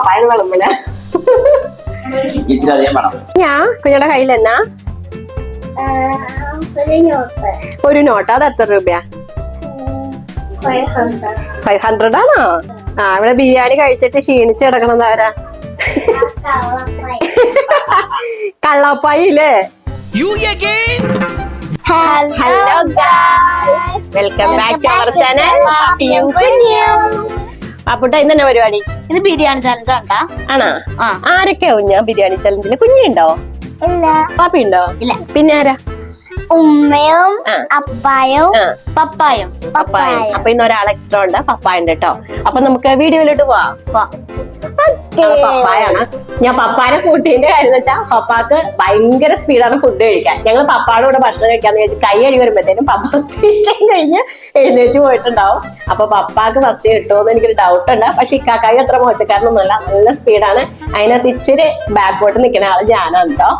പപ്പായ വിളമ്പല ഞാൻ കുഞ്ഞിയുടെ കയ്യിൽ എന്നാ ഒരു നോട്ട്. അത് എത്ര രൂപയാ? 500 ആണോ? ആ, ഇവിടെ ബിരിയാണി കഴിച്ചിട്ട് ക്ഷീണിച്ച് കിടക്കണത് ആരാ? കള്ളപ്പായി ഇല്ലേ? Hello guys, welcome back to our channel പാപ്പിയും കുഞ്ഞും. പാപ്പുട്ട ഇന്നെ പരിപാടി? ഇത് ബിരിയാണി ചലഞ്ച് ഉണ്ടാ? ആണോ? ആരൊക്കെയാ കുഞ്ഞ ബിരിയാണി ചലഞ്ചില്? കുഞ്ഞുണ്ടോ? ഇല്ല. പാപ്പി ഉണ്ടോ? ഇല്ല. പിന്നെ ആരാ? ഉമ്മയും അപ്പായും പപ്പായും. പപ്പായും. അപ്പൊ ഇന്ന് ഒരാൾ എക്സ്ട്രാ ഉണ്ട്, പപ്പായ ഉണ്ട് കേട്ടോ. അപ്പൊ നമുക്ക് വീഡിയോയിലോട്ട് പോവാം. പപ്പായാണ്. ഞാൻ പപ്പാനെ കൂട്ടിന്റെ കാര്യം വെച്ചാൽ പപ്പാക്ക് ഭയങ്കര സ്പീഡാണ് ഫുഡ് കഴിക്കാൻ. ഞങ്ങൾ പപ്പാടെ കൂടെ ഭക്ഷണം കഴിക്കാന്ന് വെച്ചാൽ കൈ കഴുകി വരുമ്പോഴത്തേനും പപ്പ തീറ്റയും കഴിഞ്ഞ് എഴുന്നേറ്റ് പോയിട്ടുണ്ടാവും. അപ്പൊ പപ്പാക്ക് ഫസ്റ്റ് കിട്ടുമെന്ന് എനിക്കൊരു ഡൗട്ട് ഉണ്ട്. പക്ഷെ ഇക്കാക്കായി അത്ര മോശക്കാരനൊന്നുമല്ല, നല്ല സ്പീഡാണ്. അതിനകത്ത് ഇച്ചിരി ബാക്കോട്ട് നിൽക്കുന്ന ആള് ഞാനാണ് കേട്ടോ.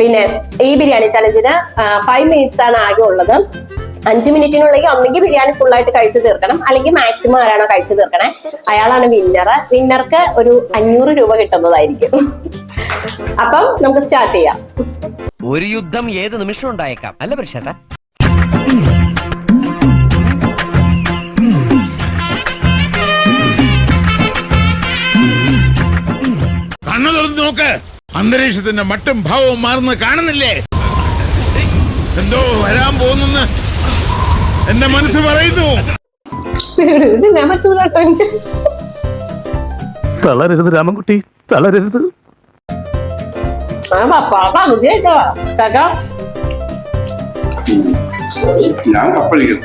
പിന്നെ ഈ ബിരിയാണി ചലഞ്ചിന് 5 മിനിറ്റ്സ് ആണ് ആകെ ഉള്ളത്. 5 മിനിറ്റിനുള്ളിൽ ഒന്നെങ്കിൽ ബിരിയാണി ഫുൾ ആയിട്ട് കഴിച്ചു തീർക്കണം, അല്ലെങ്കിൽ മാക്സിമം ആരാണോ കഴിച്ചു തീർക്കണേ അയാളാണ് വിന്നർ. വിന്നർക്ക് ഒരു 500 രൂപ കിട്ടുന്നതായിരിക്കും. അപ്പം നമുക്ക് സ്റ്റാർട്ട് ചെയ്യാം. ഒരു യുദ്ധം ഏത് നിമിഷം ഉണ്ടായേക്കാം അല്ല പ്രശ്നേട്ടാ. കണ്ണു തുറന്ന് നോക്ക്, അന്തരീക്ഷത്തിന്റെ മട്ടും ഭാവവും മാറുന്നത് കാണുന്നില്ലേ? എന്തോ വരാൻ പോകുന്നെന്ന് എന്റെ മനസ്സ് പറയുന്നു. തളരരുത് രാമൻകുട്ടി, തളരരുത്. ഞാൻ കപ്പഴിക്കും.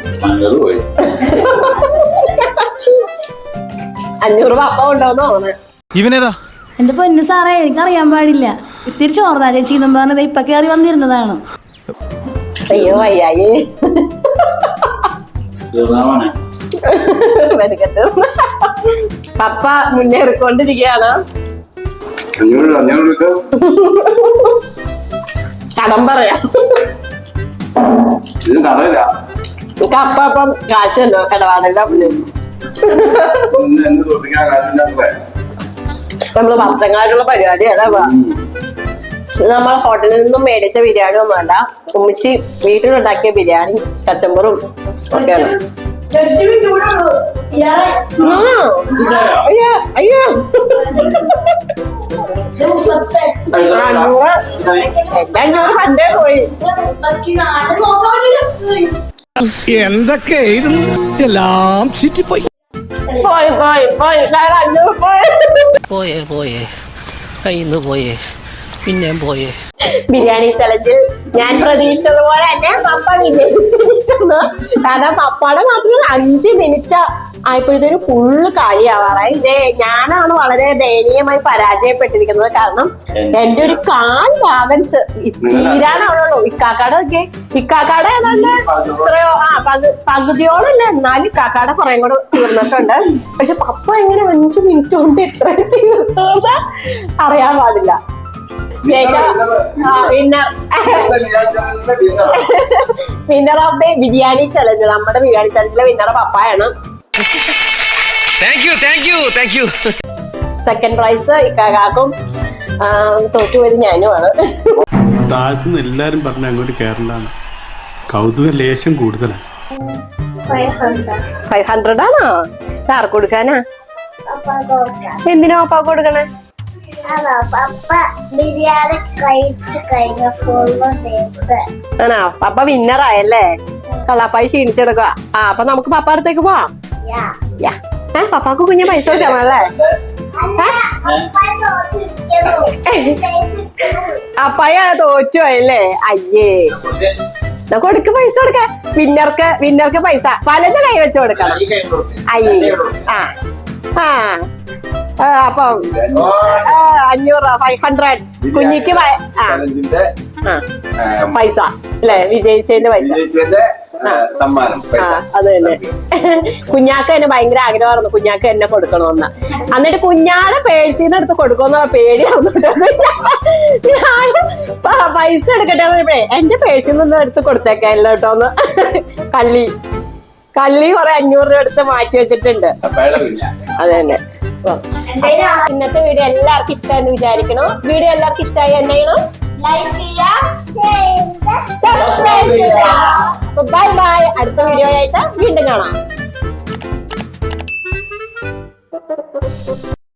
500 പപ്പ ഉണ്ടോന്ന് തോന്നുന്നു. ഇവനേതാ? എന്റെ പൊന്നു സാറേ, എനിക്കറിയാൻ പാടില്ല. ഇത്തിരി ചോർന്നാ ചേച്ചി എന്നും പറഞ്ഞത് ഇപ്പൊ കയറി വന്നിരുന്നതാണ്. അയ്യോ വയ്യായി. പപ്പ മുന്നേറിക്കൊണ്ടിരിക്കുകയാണ്. കടം പറയാം. അപ്പ അപ്പം കാശല്ലോ കടവാടല്ലോ. നമ്മള് വർഷങ്ങളായിട്ടുള്ള പരിപാടി അതാ. നമ്മൾ ഹോട്ടലിൽ നിന്നും മേടിച്ച ബിരിയാണി ഒന്നുമല്ല, ഉമ്മിച്ചി വീട്ടിലുണ്ടാക്കിയ ബിരിയാണി കച്ചമ്പറും ഒക്കെയാണ്. അയ്യോ അയ്യോ, 500 പണ്ടേ പോയി. എന്തൊക്കെയായിരുന്നു എല്ലാം ചുറ്റിപ്പോയി. പോയി പോയി പോയി 500 പോയി. പോയേ പോയേ കയ്യിന്ന് പോയേ പിന്നെയും പോയേ. ബിരിയാണി ചലഞ്ചിൽ ഞാൻ പ്രതീക്ഷിച്ചതുപോലെ തന്നെ പപ്പ വിജയിച്ചിരിക്കുന്നു. കാരണം പപ്പയുടെ മാത്രമേ 5 മിനിറ്റ് ആയപ്പോഴത്തേനും ഫുള്ള് കാര്യമാവാറായി. ഞാനാണ് വളരെ ദയനീയമായി പരാജയപ്പെട്ടിരിക്കുന്നത്. കാരണം എന്റെ ഒരു കാൽ ഭാഗം തീരാനാണുള്ളൂ. ഇക്കാക്കാടെ ഏതാണ്ട് ഇത്രയോ പകുതിയോളല്ല, എന്നാലും ഇക്കാക്കാടെ കുറെ കൂടെ തീർന്നിട്ടുണ്ട്. പക്ഷെ പപ്പ എങ്ങനെ 5 മിനിറ്റ് കൊണ്ട് ഇത്രയും തീർന്നത് അറിയാൻ പാടില്ല. Winner of the biryani challenge, നമ്മുടെ ബിരിയാണി ചലഞ്ചിലെ വിന്നർ പപ്പായാണ്. സെക്കൻഡ് പ്രൈസ് ഇക്കാക്കും, തോറ്റുപോയത് ഞാനുമാണ്. താഴ്ത്തുനിന്ന് എല്ലാരും പറഞ്ഞ അങ്ങോട്ട് കേരളാണ്. കൗതുക ലേശം കൂടുതലാണ്. 500 ആണോ? ആർക്ക് കൊടുക്കാനാ? എന്തിനാ പപ്പ കൊടുക്കണേ? ബിരിയാണി കഴിച്ചു ആണോ? പപ്പ വിന്നറായല്ലേ? കള്ളപ്പായി ക്ഷീണിച്ചെടുക്കുക. അപ്പൊ നമുക്ക് പപ്പ അടുത്തേക്ക് പോവാം. പപ്പാക്ക് കുഞ്ഞ പൈസ കൊടുക്കണല്ലേ? അപ്പായാണ് തോറ്റുപോയല്ലേ? അയ്യേ, കൊടുക്ക, പൈസ കൊടുക്ക. വിന്നർക്ക് പൈസ വലത് കൈ വെച്ച് കൊടുക്കണം. അയ്യേ, അപ്പം 500 500 കുഞ്ഞിക്ക് പൈസ അല്ലേ? വിജയിച്ചതിന്റെ പൈസ. അത് തന്നെ. കുഞ്ഞാക്ക് തന്നെ ഭയങ്കര ആഗ്രഹമായിരുന്നു കുഞ്ഞാക്ക് എന്നെ കൊടുക്കണമെന്ന്. എന്നിട്ട് കുഞ്ഞാടെ പേഴ്സിന്ന് എടുത്ത് കൊടുക്കുമെന്നുള്ള പേടി തന്നിട്ട് ഞാൻ പൈസ എടുക്കട്ടെ എന്റെ പേഴ്സിൽ നിന്ന് എടുത്ത് കൊടുത്തേക്കല്ലോ കേട്ടോന്ന്. കള്ളി കുറെ 500 രൂപ എടുത്ത് മാറ്റി വെച്ചിട്ടുണ്ട്. അത് തന്നെ. ഇന്നത്തെ വീഡിയോ എല്ലാവർക്കും ഇഷ്ടമായെന്ന് വിചാരിക്കണോ? വീഡിയോ എല്ലാവർക്കും ഇഷ്ടമായി എന്ത് ചെയ്യണം? സബ്സ്ക്രൈബ് ചെയ്യാം. Bye bye. അടുത്ത വീഡിയോ ആയിട്ട് വീണ്ടും കാണാം.